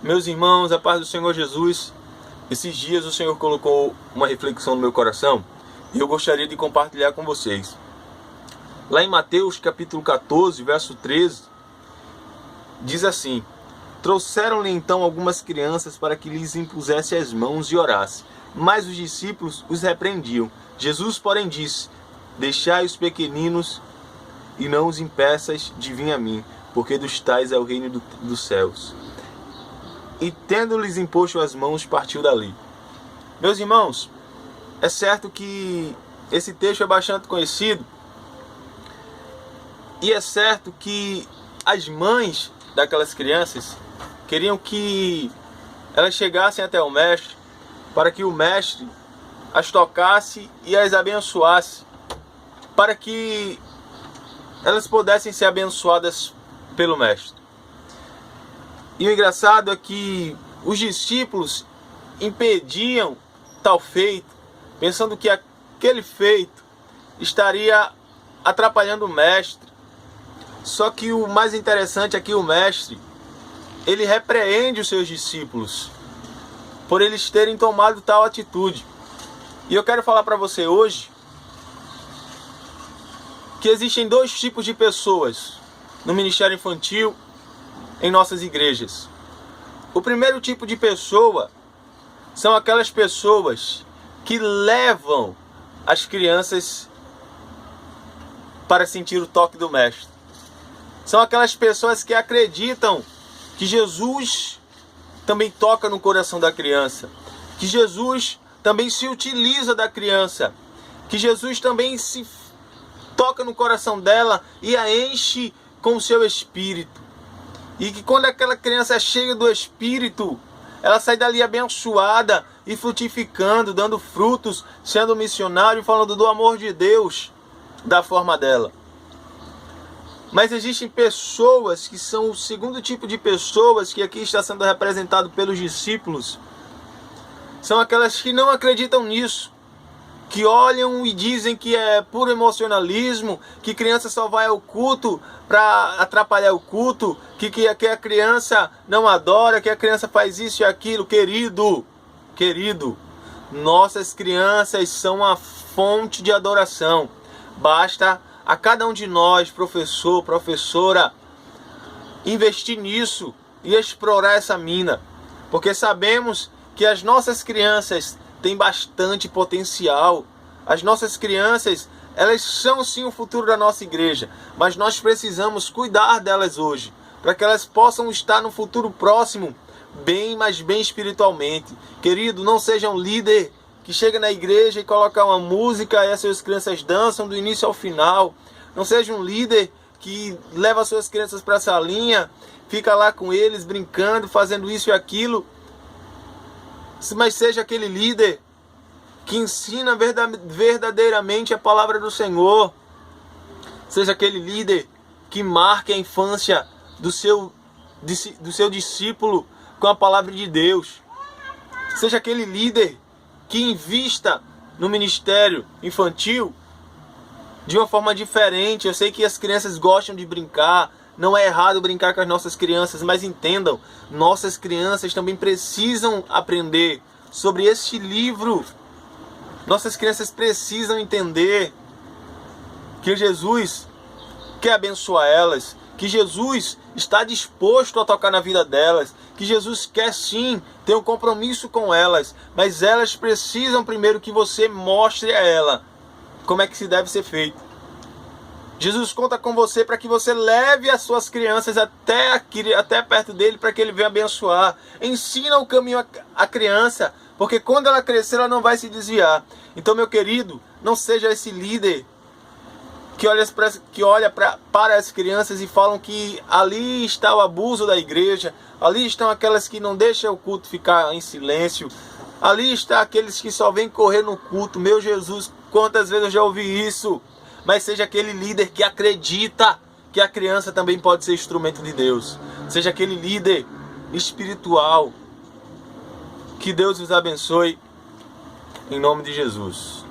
Meus irmãos, a paz do Senhor Jesus. Esses dias o Senhor colocou uma reflexão no meu coração e eu gostaria de compartilhar com vocês. Lá em Mateus capítulo 14, verso 13, diz assim: Trouxeram-lhe então algumas crianças para que lhes impusesse as mãos e orasse, mas os discípulos os repreendiam. Jesus, porém, disse: Deixai os pequeninos e não os impeças de vir a mim, porque dos tais é o reino dos céus. E tendo-lhes imposto as mãos, partiu dali. Meus irmãos, é certo que esse texto é bastante conhecido, e é certo que as mães daquelas crianças queriam que elas chegassem até o mestre, para que o mestre as tocasse e as abençoasse, para que elas pudessem ser abençoadas pelo mestre. E o engraçado é que os discípulos impediam tal feito, pensando que aquele feito estaria atrapalhando o mestre. Só que o mais interessante é que o mestre, ele repreende os seus discípulos por eles terem tomado tal atitude. E eu quero falar para você hoje que existem dois tipos de pessoas no ministério infantil em nossas igrejas. O primeiro tipo de pessoa são aquelas pessoas que levam as crianças para sentir o toque do mestre. São aquelas pessoas que acreditam que Jesus também toca no coração da criança, que Jesus também se utiliza da criança, que Jesus também se toca no coração dela e a enche com o seu espírito. E que quando aquela criança chega do Espírito, ela sai dali abençoada e frutificando, dando frutos, sendo missionário, falando do amor de Deus da forma dela. Mas existem pessoas que são o segundo tipo de pessoas que aqui está sendo representado pelos discípulos. São aquelas que não acreditam nisso, que olham e dizem que é puro emocionalismo, que criança só vai ao culto para atrapalhar o culto, que a criança não adora, que a criança faz isso e aquilo. Querido, nossas crianças são a fonte de adoração. Basta a cada um de nós, professor, professora, investir nisso e explorar essa mina, porque sabemos que as nossas crianças têm bastante potencial. As nossas crianças, elas são sim o futuro da nossa igreja, mas nós precisamos cuidar delas hoje, para que elas possam estar no futuro próximo bem, mas bem espiritualmente. Querido, não seja um líder que chega na igreja e coloca uma música e as suas crianças dançam do início ao final. Não seja um líder que leva as suas crianças para a salinha, fica lá com eles brincando, fazendo isso e aquilo. Mas seja aquele líder que ensina verdadeiramente a palavra do Senhor. Seja aquele líder que marque a infância do seu discípulo com a palavra de Deus. Seja aquele líder que invista no ministério infantil de uma forma diferente. Eu sei que as crianças gostam de brincar, não é errado brincar com as nossas crianças, mas entendam, nossas crianças também precisam aprender sobre este livro. Nossas crianças precisam entender que Jesus quer abençoar elas, que Jesus está disposto a tocar na vida delas, que Jesus quer sim ter um compromisso com elas, mas elas precisam primeiro que você mostre a ela como é que se deve ser feito. Jesus conta com você para que você leve as suas crianças até perto dele, para que ele venha abençoar. Ensina o caminho à criança, porque quando ela crescer, ela não vai se desviar. Então, meu querido, não seja esse líder que olha para as crianças e falam que ali está o abuso da igreja, ali estão aquelas que não deixam o culto ficar em silêncio, ali está aqueles que só vêm correr no culto. Meu Jesus, quantas vezes eu já ouvi isso? Mas seja aquele líder que acredita que a criança também pode ser instrumento de Deus. Seja aquele líder espiritual. Que Deus os abençoe, em nome de Jesus.